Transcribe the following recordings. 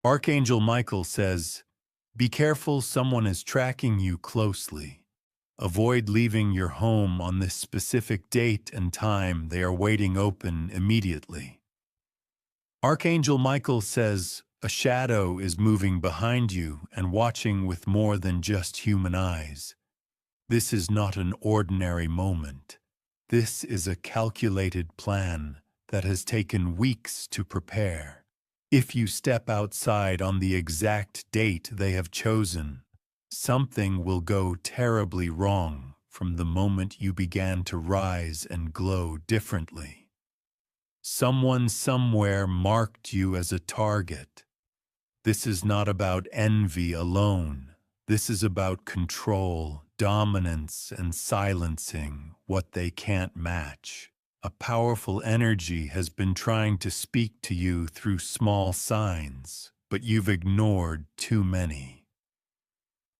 Archangel Michael says, "Be careful, someone is tracking you closely. Avoid leaving your home on this specific date and time. They are waiting open immediately." Archangel Michael says, "A shadow is moving behind you and watching with more than just human eyes. This is not an ordinary moment. This is a calculated plan that has taken weeks to prepare. If you step outside on the exact date they have chosen, something will go terribly wrong from the moment you began to rise and glow differently. Someone somewhere marked you as a target. This is not about envy alone. This is about control, dominance, and silencing what they can't match. A powerful energy has been trying to speak to you through small signs, but you've ignored too many.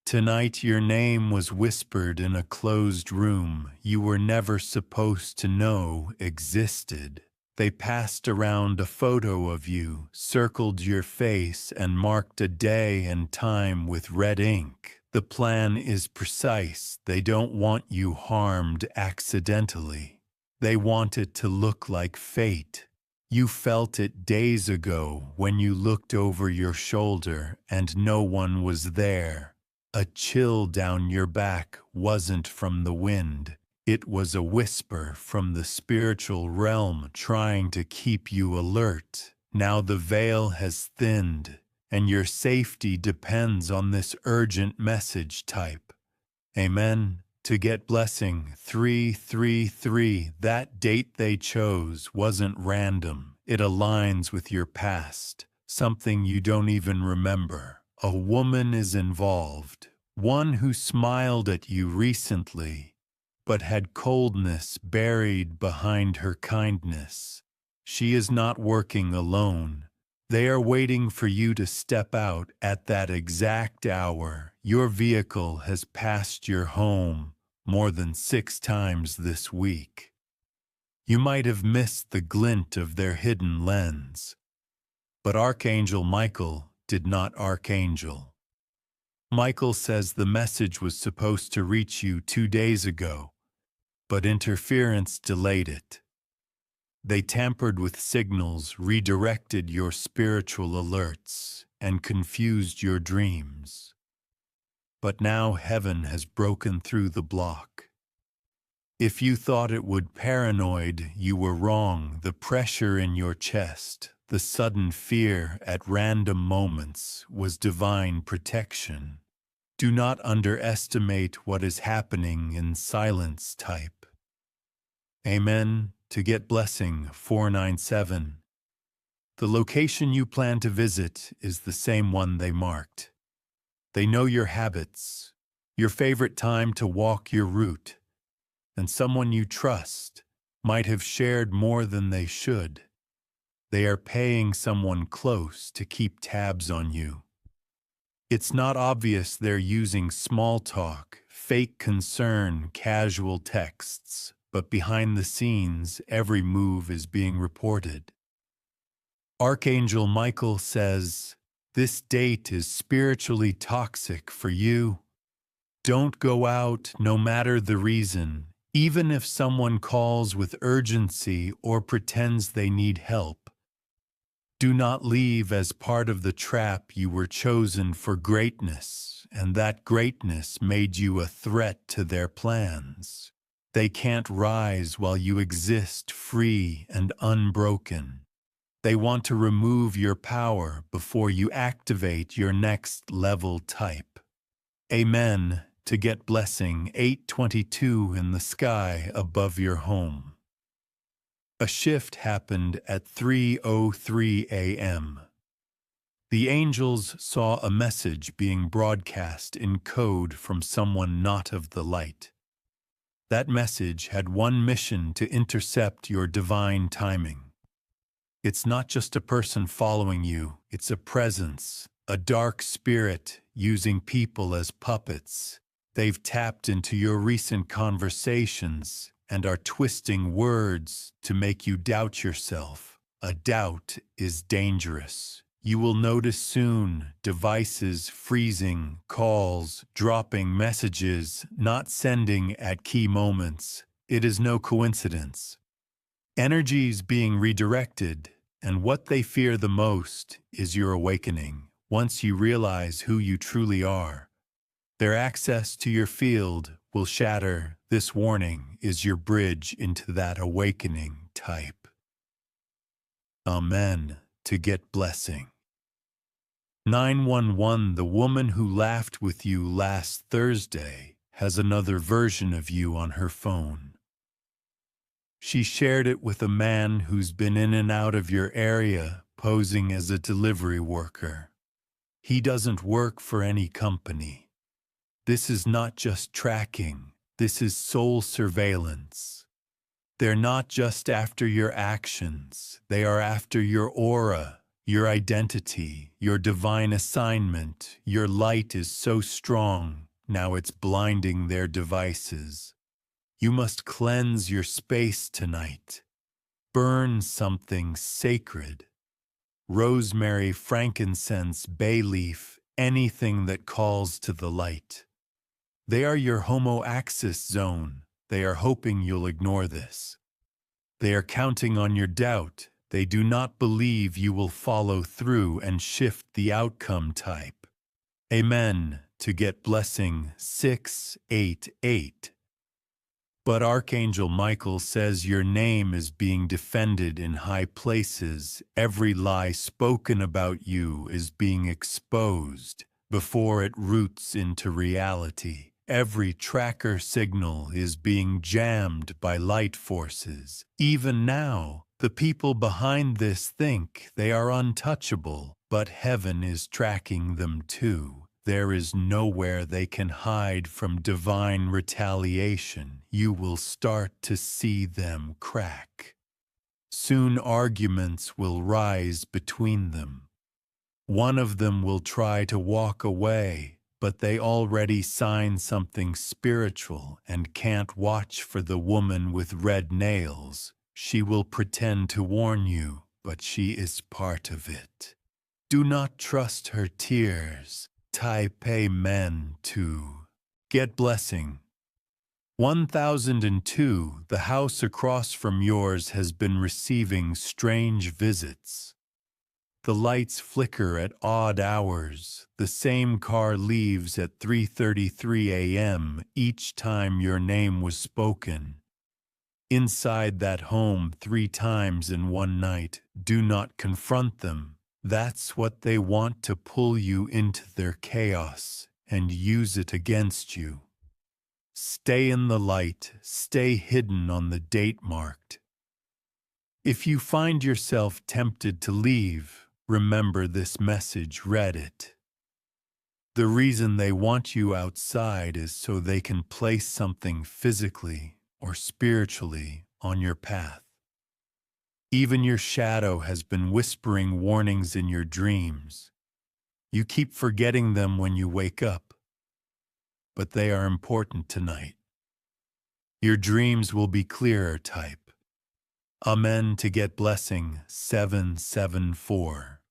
Tonight your name was whispered in a closed room you were never supposed to know existed. They passed around a photo of you, circled your face, and marked a day and time with red ink. The plan is precise. They don't want you harmed accidentally. They want it to look like fate. You felt it days ago when you looked over your shoulder and no one was there. A chill down your back wasn't from the wind. It was a whisper from the spiritual realm trying to keep you alert. Now the veil has thinned, and your safety depends on this urgent message type. Amen. To get blessing 333. That date they chose wasn't random. It aligns with your past, something you don't even remember. A woman is involved, one who smiled at you recently, but had coldness buried behind her kindness. She is not working alone. They are waiting for you to step out at that exact hour. Your vehicle has passed your home more than 6 times this week. You might have missed the glint of their hidden lens. But Archangel Michael did not archangel. Michael says the message was supposed to reach you 2 days ago, but interference delayed it. They tampered with signals, redirected your spiritual alerts, and confused your dreams. But now heaven has broken through the block. If you thought it would paranoid, you were wrong. The pressure in your chest, the sudden fear at random moments, was divine protection. Do not underestimate what is happening in silence type. Amen. To get blessing 497. The location you plan to visit is the same one they marked. They know your habits, your favorite time to walk your route, and someone you trust might have shared more than they should. They are paying someone close to keep tabs on you. It's not obvious they're using small talk, fake concern, casual texts, but behind the scenes, every move is being reported. Archangel Michael says, "This date is spiritually toxic for you. Don't go out no matter the reason, even if someone calls with urgency or pretends they need help. Do not leave as part of the trap. You were chosen for greatness, and that greatness made you a threat to their plans. They can't rise while you exist free and unbroken. They want to remove your power before you activate your next level type." Amen. To get blessing 822 in the sky above your home. A shift happened at 3:03 a.m. The angels saw a message being broadcast in code from someone not of the light. That message had one mission: to intercept your divine timing. It's not just a person following you, it's a presence, a dark spirit using people as puppets. They've tapped into your recent conversations and are twisting words to make you doubt yourself. A doubt is dangerous. You will notice soon devices freezing, calls, dropping messages, not sending at key moments. It is no coincidence. Energies being redirected, and what they fear the most is your awakening. Once you realize who you truly are, their access to your field will shatter. This warning is your bridge into that awakening type. Amen. To get blessing. 911. The woman who laughed with you last Thursday has another version of you on her phone. She shared it with a man who's been in and out of your area, posing as a delivery worker. He doesn't work for any company. This is not just tracking, this is soul surveillance. They're not just after your actions, they are after your aura, your identity, your divine assignment. Your light is so strong, now it's blinding their devices. You must cleanse your space tonight. Burn something sacred. Rosemary, frankincense, bay leaf, anything that calls to the light. They are your homo-axis zone. They are hoping you'll ignore this. They are counting on your doubt. They do not believe you will follow through and shift the outcome type. Amen. To get blessing 688. But Archangel Michael says your name is being defended in high places. Every lie spoken about you is being exposed before it roots into reality. Every tracker signal is being jammed by light forces. Even now, the people behind this think they are untouchable, but heaven is tracking them too. There is nowhere they can hide from divine retaliation. You will start to see them crack. Soon arguments will rise between them. One of them will try to walk away, but they already signed something spiritual and can't watch for the woman with red nails. She will pretend to warn you, but she is part of it. Do not trust her tears. Type Amen to get blessing. 1002. The house across from yours has been receiving strange visits. The lights flicker at odd hours. The same car leaves at 3:33 a.m. each time your name was spoken. Inside that home 3 times in one night. Do not confront them. That's what they want, to pull you into their chaos and use it against you. Stay in the light, stay hidden on the date marked. If you find yourself tempted to leave, remember this message, read it. The reason they want you outside is so they can place something physically or spiritually on your path. Even your shadow has been whispering warnings in your dreams. You keep forgetting them when you wake up, but they are important tonight. Your dreams will be clearer type. Amen. To get blessing 774.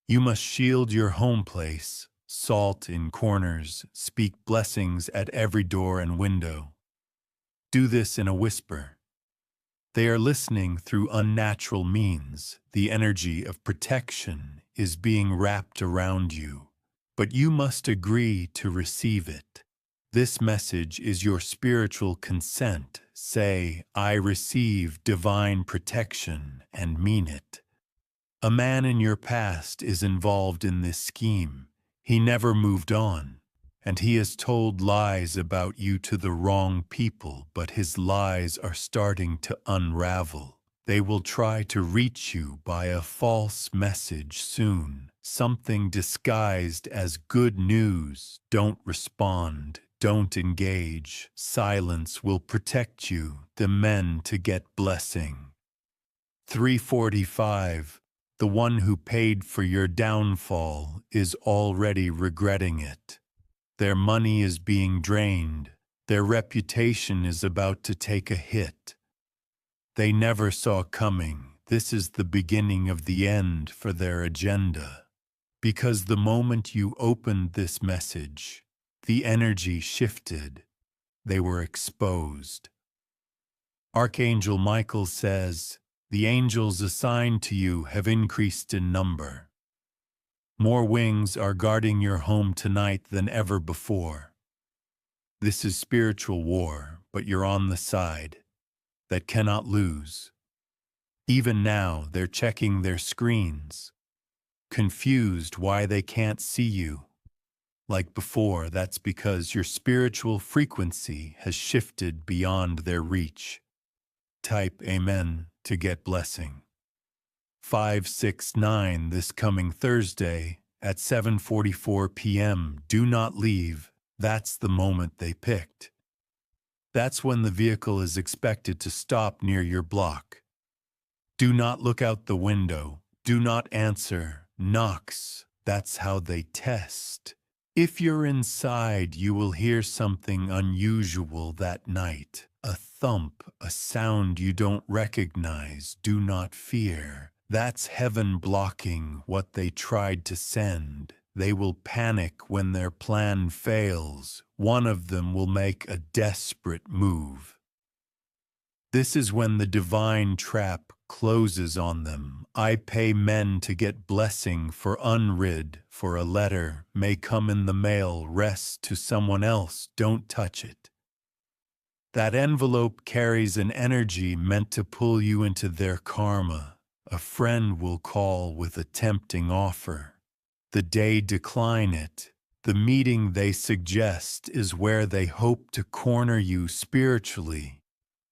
You must shield your home place, salt in corners, speak blessings at every door and window. Do this in a whisper. They are listening through unnatural means. The energy of protection is being wrapped around you, but you must agree to receive it. This message is your spiritual consent. Say, I receive divine protection, and mean it. A man in your past is involved in this scheme. He never moved on, and he has told lies about you to the wrong people, but his lies are starting to unravel. They will try to reach you by a false message soon, something disguised as good news. Don't respond, don't engage. Silence will protect you. The men to get blessing. 345. The one who paid for your downfall is already regretting it. Their money is being drained. Their reputation is about to take a hit. They never saw coming. This is the beginning of the end for their agenda. Because the moment you opened this message, the energy shifted. They were exposed. Archangel Michael says, the angels assigned to you have increased in number. More wings are guarding your home tonight than ever before. This is spiritual war, but you're on the side that cannot lose. Even now, they're checking their screens, confused why they can't see you. Like before, that's because your spiritual frequency has shifted beyond their reach. Type Amen to get blessing. 569 this coming Thursday at 7:44 p.m. Do not leave. That's the moment they picked. That's when the vehicle is expected to stop near your block. Do not look out the window. Do not answer knocks. That's how they test. If you're inside, you will hear something unusual that night. A thump, a sound you don't recognize. Do not fear. That's heaven blocking what they tried to send. They will panic when their plan fails. One of them will make a desperate move. This is when the divine trap closes on them. I pay men to get blessing for unrid, for a letter may come in the mail, rest to someone else, don't touch it. That envelope carries an energy meant to pull you into their karma. A friend will call with a tempting offer. The day decline it. The meeting they suggest is where they hope to corner you spiritually.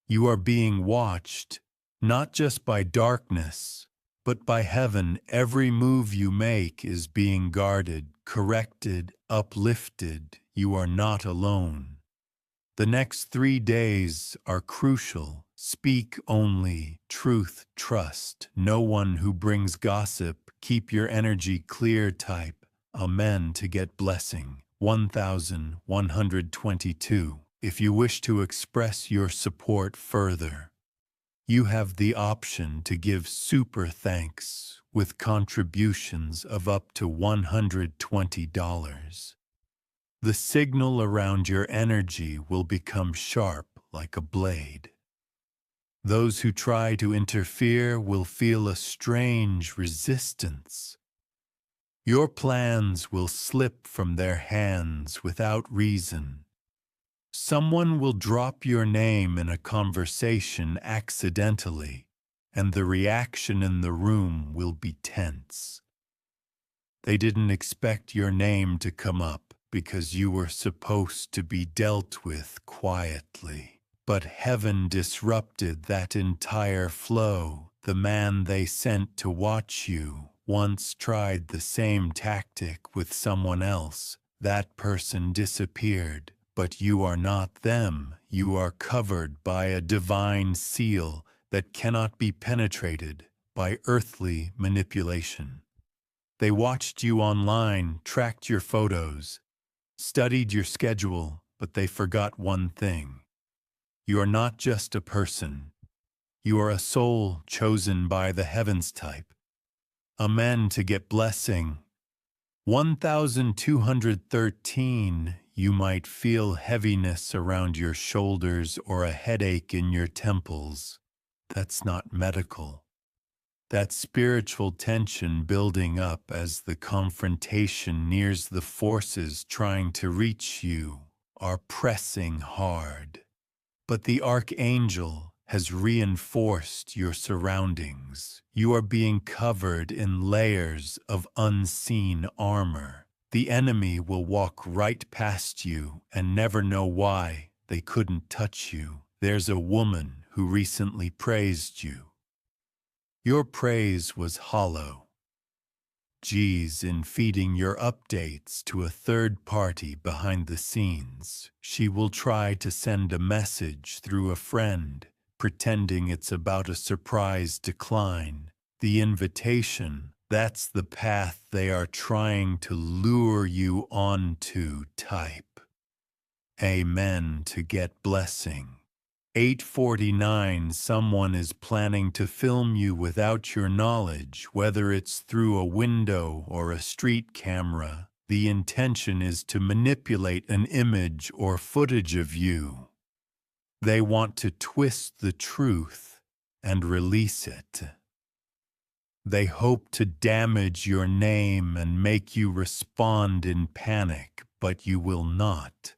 You are being watched, not just by darkness, but by heaven. Every move you make is being guarded, corrected, uplifted. You are not alone. The next 3 days are crucial. Speak only truth, trust. No one who brings gossip. Keep your energy clear. Type Amen to get blessing. 1122. If you wish to express your support further, you have the option to give super thanks with contributions of up to $120. The signal around your energy will become sharp like a blade. Those who try to interfere will feel a strange resistance. Your plans will slip from their hands without reason. Someone will drop your name in a conversation accidentally, and the reaction in the room will be tense. They didn't expect your name to come up because you were supposed to be dealt with quietly. But heaven disrupted that entire flow. The man they sent to watch you once tried the same tactic with someone else. That person disappeared. But you are not them. You are covered by a divine seal that cannot be penetrated by earthly manipulation. They watched you online, tracked your photos, studied your schedule, but they forgot one thing. You are not just a person. You are a soul chosen by the heavens. Type Amen to get blessing. 1213. You might feel heaviness around your shoulders or a headache in your temples. That's not medical. That's spiritual tension building up as the confrontation nears. The forces trying to reach you are pressing hard. But the Archangel has reinforced your surroundings. You are being covered in layers of unseen armor. The enemy will walk right past you and never know why they couldn't touch you. There's a woman who recently praised you. Your praise was hollow. Geez, in feeding your updates to a third party behind the scenes, she will try to send a message through a friend, pretending it's about a surprise decline. The invitation, that's the path they are trying to lure you onto. Type Amen to get blessing. 8:49 Someone is planning to film you without your knowledge, whether it's through a window or a street camera. The intention is to manipulate an image or footage of you. They want to twist the truth and release it. They hope to damage your name and make you respond in panic, but you will not.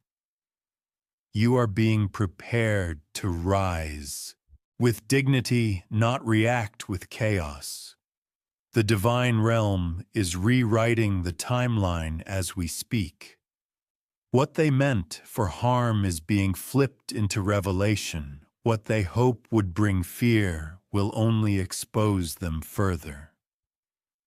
You are being prepared to rise with dignity, not react with chaos. The divine realm is rewriting the timeline as we speak. What they meant for harm is being flipped into revelation. What they hope would bring fear will only expose them further.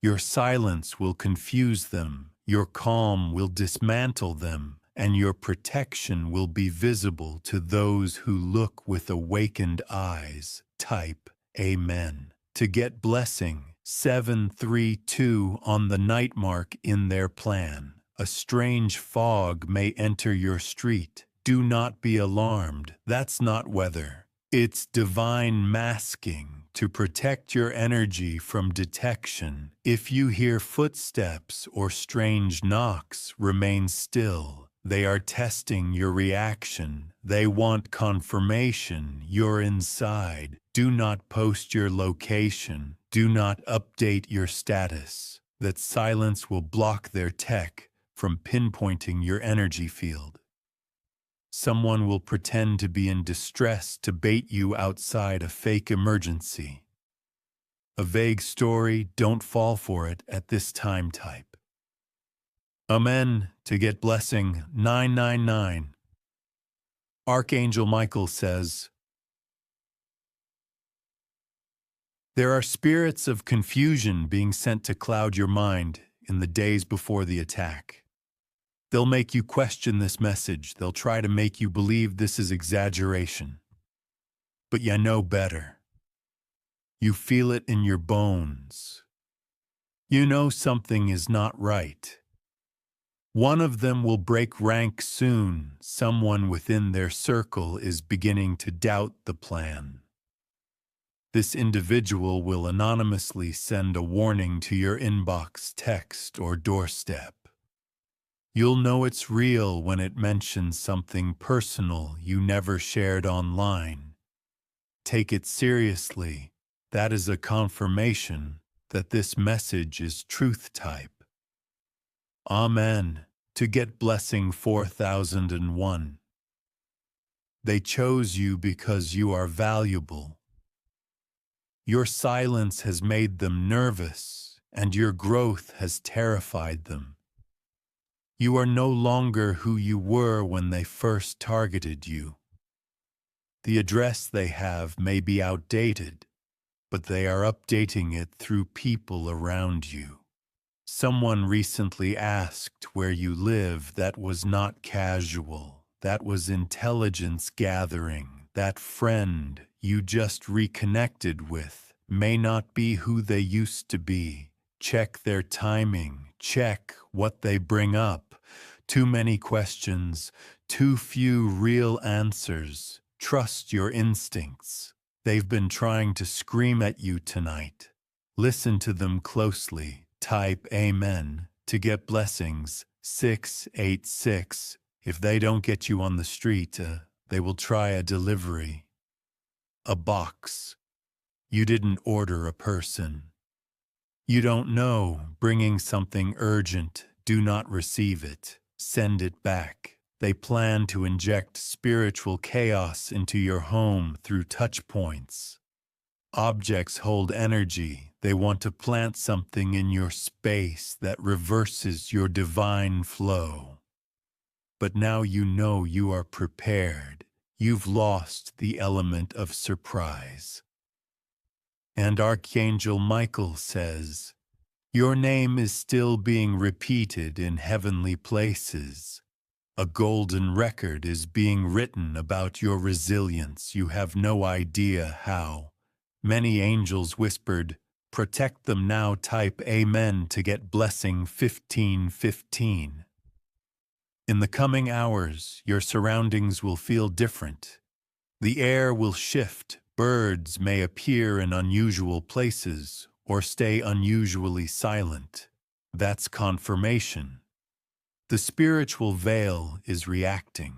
Your silence will confuse them, your calm will dismantle them, and your protection will be visible to those who look with awakened eyes. Type Amen. To get blessing, 732 on the night mark in their plan. A strange fog may enter your street. Do not be alarmed. That's not weather. It's divine masking to protect your energy from detection. If you hear footsteps or strange knocks, remain still. They are testing your reaction. They want confirmation you're inside. Do not post your location. Do not update your status. That silence will block their tech from pinpointing your energy field. Someone will pretend to be in distress to bait you outside a fake emergency. A vague story, don't fall for it at this time. Type Amen to get blessing, 999. Archangel Michael says, there are spirits of confusion being sent to cloud your mind in the days before the attack. They'll make you question this message. They'll try to make you believe this is exaggeration. But you know better. You feel it in your bones. You know something is not right. One of them will break rank soon. Someone within their circle is beginning to doubt the plan. This individual will anonymously send a warning to your inbox, text, or doorstep. You'll know it's real when it mentions something personal you never shared online. Take it seriously. That is a confirmation that this message is truth type. Amen. To get blessing 4001. They chose you because you are valuable. Your silence has made them nervous, and your growth has terrified them. You are no longer who you were when they first targeted you. The address they have may be outdated, but they are updating it through people around you. Someone recently asked where you live. That was not casual. That was intelligence gathering. That friend you just reconnected with may not be who they used to be. Check their timing. Check what they bring up. Too many questions, too few real answers. Trust your instincts. They've been trying to scream at you tonight. Listen to them closely. Type Amen to get blessings, 686. If they don't get you on the street, they will try a delivery. A box. You didn't order a person. You don't know. Bringing something urgent. Do not receive it. Send it back. They plan to inject spiritual chaos into your home through touch points. Objects hold energy. They want to plant something in your space that reverses your divine flow. But now you know you are prepared. You've lost the element of surprise. And Archangel Michael says, your name is still being repeated in heavenly places. A golden record is being written about your resilience. You have no idea how. Many angels whispered, protect them now. Type Amen to get blessing 1515. In the coming hours, your surroundings will feel different. The air will shift, birds may appear in unusual places or stay unusually silent. That's confirmation. The spiritual veil is reacting.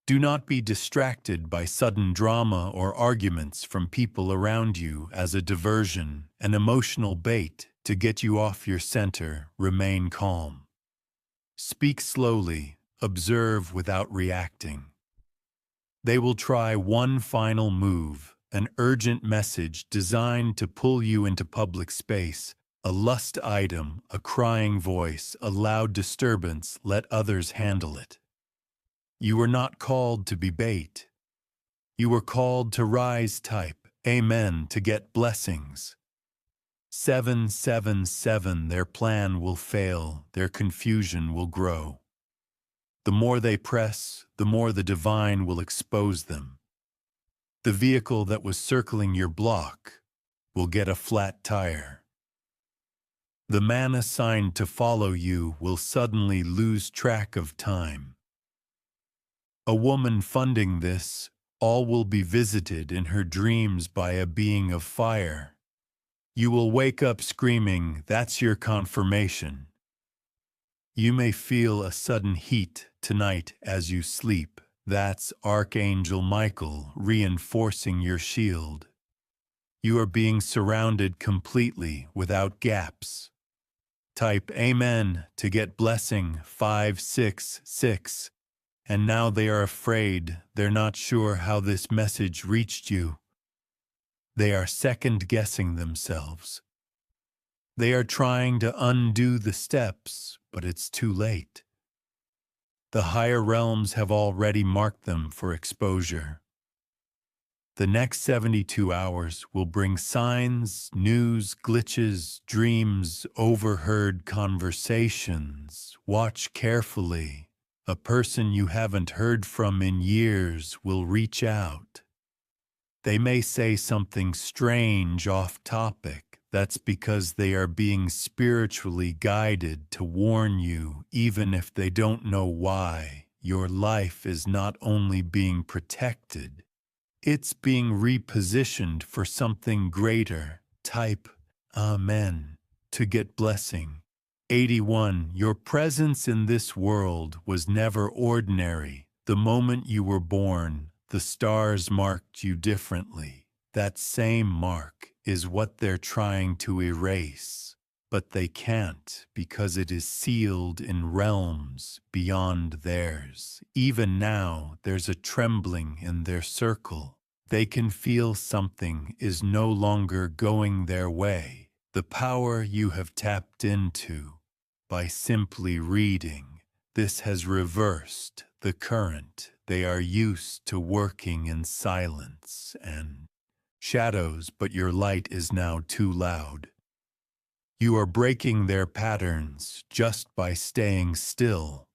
Do not be distracted by sudden drama or arguments from people around you as a diversion, an emotional bait to get you off your center. Remain calm. Speak slowly, observe without reacting. They will try one final move, an urgent message designed to pull you into public space, a lust item, a crying voice, a loud disturbance. Let others handle it. You were not called to be bait. You were called to rise. Type Amen to get blessings. 777. Their plan will fail, their confusion will grow. The more they press, the more the divine will expose them. The vehicle that was circling your block will get a flat tire. The man assigned to follow you will suddenly lose track of time. A woman funding this, all will be visited in her dreams by a being of fire. You will wake up screaming, that's your confirmation. You may feel a sudden heat tonight as you sleep. That's Archangel Michael reinforcing your shield. You are being surrounded completely without gaps. Type Amen to get blessing. 566. And now they are afraid. They're not sure how this message reached you. They are second-guessing themselves. They are trying to undo the steps, but it's too late. The higher realms have already marked them for exposure. The next 72 hours will bring signs, news, glitches, dreams, overheard conversations. Watch carefully. A person you haven't heard from in years will reach out. They may say something strange off topic. That's because they are being spiritually guided to warn you, even if they don't know why. Your life is not only being protected, it's being repositioned for something greater. Type Amen to get blessing. 81. Your presence in this world was never ordinary. The moment you were born, the stars marked you differently. That same mark is what they're trying to erase, but they can't because it is sealed in realms beyond theirs. Even now, there's a trembling in their circle. They can feel something is no longer going their way. The power you have tapped into by simply reading, this has reversed the current. They are used to working in silence and shadows, but your light is now too loud. You are breaking their patterns just by staying still.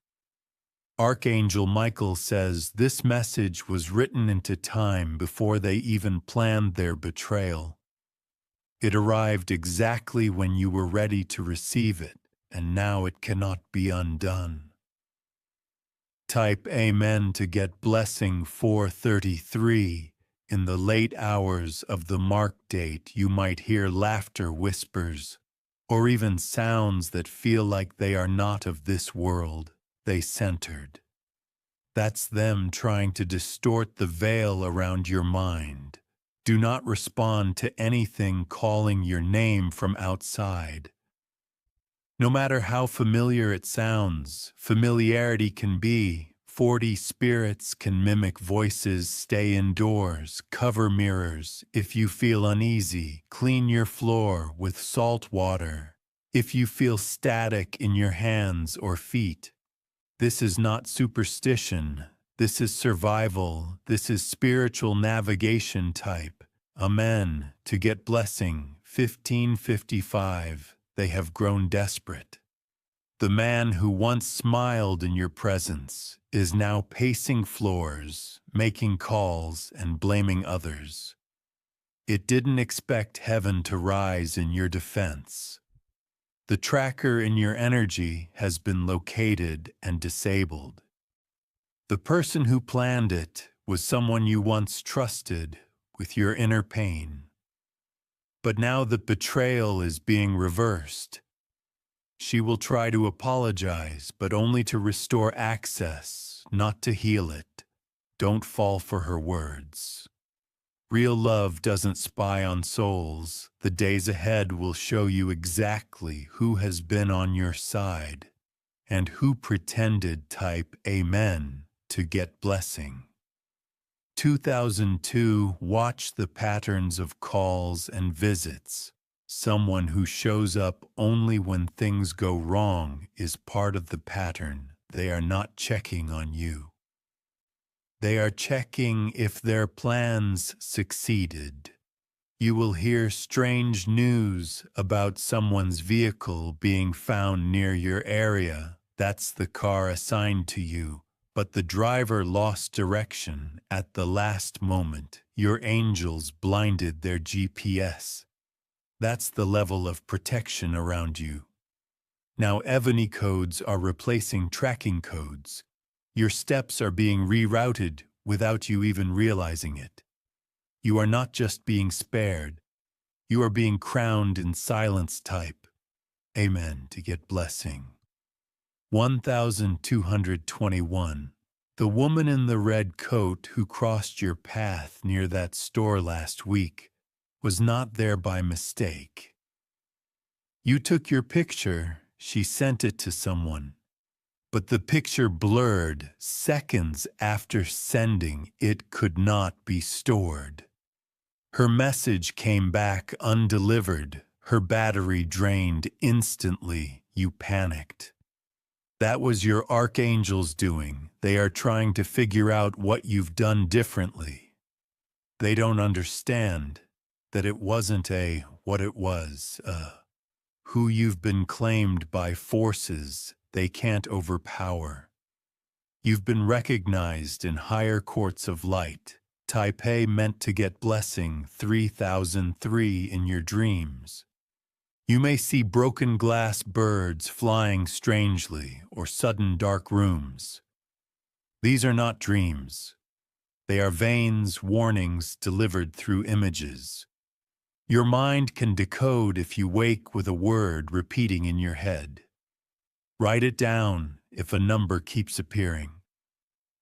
Archangel Michael says this message was written into time before they even planned their betrayal. It arrived exactly when you were ready to receive it, and now it cannot be undone. Type Amen to get blessing. 433. In the late hours of the mark date, you might hear laughter whispers, or even sounds that feel like they are not of this world. They centered. That's them trying to distort the veil around your mind. Do not respond to anything calling your name from outside. No matter how familiar it sounds, familiarity can be. 40 spirits can mimic voices. Stay indoors, cover mirrors. If you feel uneasy, clean your floor with salt water. If you feel static in your hands or feet, this is not superstition. This is survival. This is spiritual navigation. Type Amen to get blessing. 1555. They have grown desperate. The man who once smiled in your presence is now pacing floors, making calls, and blaming others. It didn't expect heaven to rise in your defense. The tracker in your energy has been located and disabled. The person who planned it was someone you once trusted with your inner pain. But now the betrayal is being reversed. She will try to apologize, but only to restore access, not to heal it. Don't fall for her words. Real love doesn't spy on souls. The days ahead will show you exactly who has been on your side and who pretended. Type Amen to get blessing. 2002. Watch the patterns of calls and visits. Someone who shows up only when things go wrong is part of the pattern. They are not checking on you. They are checking if their plans succeeded. You will hear strange news about someone's vehicle being found near your area. That's the car assigned to you, but the driver lost direction at the last moment. Your angels blinded their GPS. That's the level of protection around you. Now Ebony codes are replacing tracking codes. Your steps are being rerouted without you even realizing it. You are not just being spared, you are being crowned in silence. Type Amen to get blessing. 1221. The woman in the red coat who crossed your path near that store last week was not there by mistake. You took your picture, she sent it to someone. But the picture blurred seconds after sending. It could not be stored. Her message came back undelivered. Her battery drained instantly. You panicked. That was your archangels doing. They are trying to figure out what you've done differently. They don't understand that it wasn't what it was, who you've been claimed by forces they can't overpower. You've been recognized in higher courts of light. Taipei meant to get blessing 3003 in your dreams. You may see broken glass birds flying strangely or sudden dark rooms. These are not dreams. They are veins, warnings delivered through images. Your mind can decode if you wake with a word repeating in your head. Write it down if a number keeps appearing.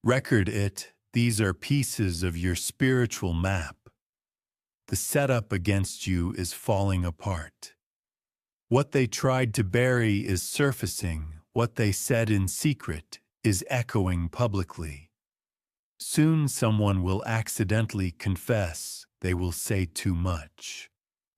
Record it. These are pieces of your spiritual map. The setup against you is falling apart. What they tried to bury is surfacing. What they said in secret is echoing publicly. Soon someone will accidentally confess. They will say too much.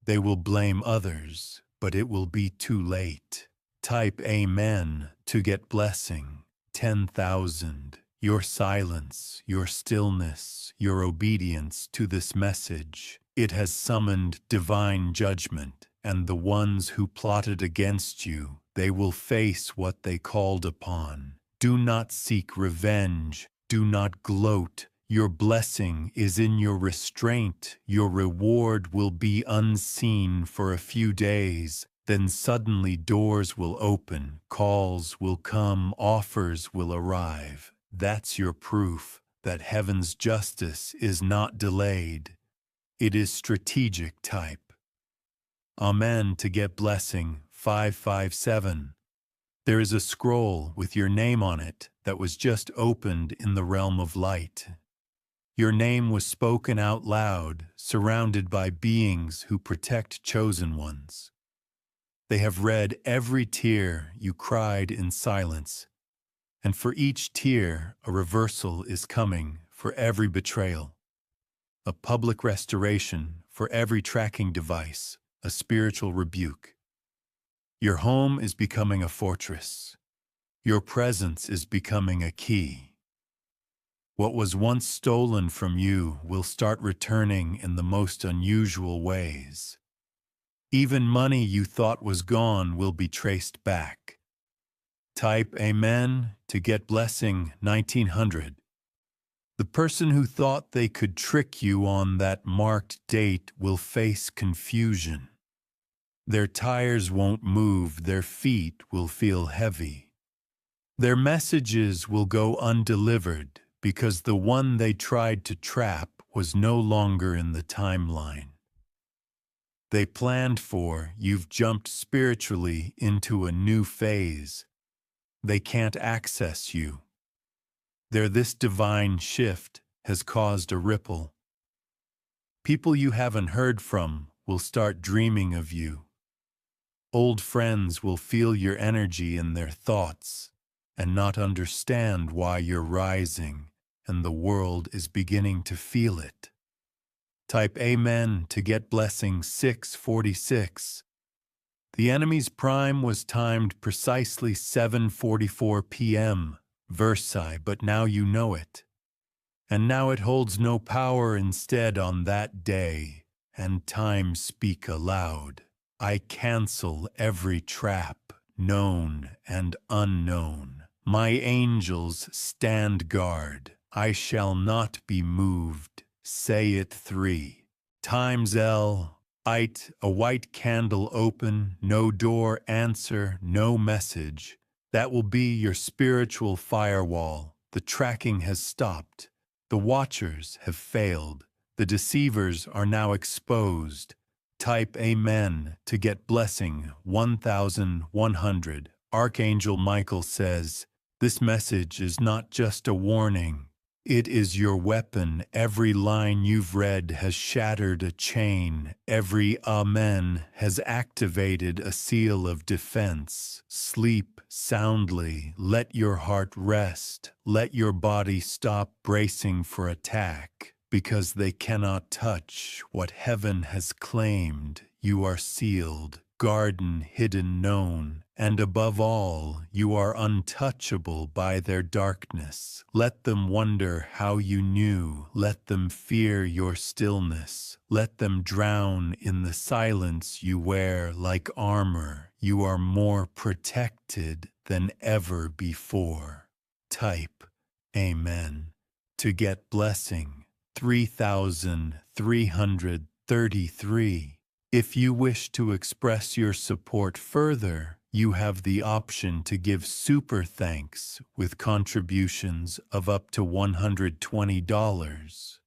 They will blame others, but it will be too late. Type Amen to get blessing. 10,000. Your silence, your stillness, your obedience to this message, it has summoned divine judgment, and the ones who plotted against you, they will face what they called upon. Do not seek revenge. Do not gloat. Your blessing is in your restraint. Your reward will be unseen for a few days. Then suddenly doors will open, calls will come, offers will arrive. That's your proof that heaven's justice is not delayed. It is strategic. Type Amen to get blessing 557. There is a scroll with your name on it that was just opened in the realm of light. Your name was spoken out loud, surrounded by beings who protect chosen ones. They have read every tear you cried in silence, and for each tear a reversal is coming for every betrayal, a public restoration for every tracking device, a spiritual rebuke. Your home is becoming a fortress. Your presence is becoming a key. What was once stolen from you will start returning in the most unusual ways. Even money you thought was gone will be traced back. Type Amen to get blessing 1900. The person who thought they could trick you on that marked date will face confusion. Their tires won't move, their feet will feel heavy. Their messages will go undelivered because the one they tried to trap was no longer in the timeline they planned for. You've jumped spiritually into a new phase. They can't access you. This divine shift has caused a ripple. People you haven't heard from will start dreaming of you. Old friends will feel your energy in their thoughts and not understand why you're rising, and the world is beginning to feel it. Type Amen to get blessing 646. The enemy's prime was timed precisely 7:44 p.m. Versailles, but now you know it. And now it holds no power instead on that day, and time speak aloud. I cancel every trap, known and unknown. My angels stand guard. I shall not be moved. Say it 3 times. L. It, a white candle open, no door answer, no message. That will be your spiritual firewall. The tracking has stopped. The watchers have failed. The deceivers are now exposed. Type Amen to get blessing 1100. Archangel Michael says, this message is not just a warning. It is your weapon. Every line you've read has shattered a chain. Every Amen has activated a seal of defense. Sleep soundly. Let your heart rest. Let your body stop bracing for attack, because they cannot touch what heaven has claimed. You are sealed, garden hidden known, and above all, you are untouchable by their darkness. Let them wonder how you knew. Let them fear your stillness. Let them drown in the silence you wear like armor. You are more protected than ever before. Type Amen to get blessing 3333. If you wish to express your support further, you have the option to give super thanks with contributions of up to $120.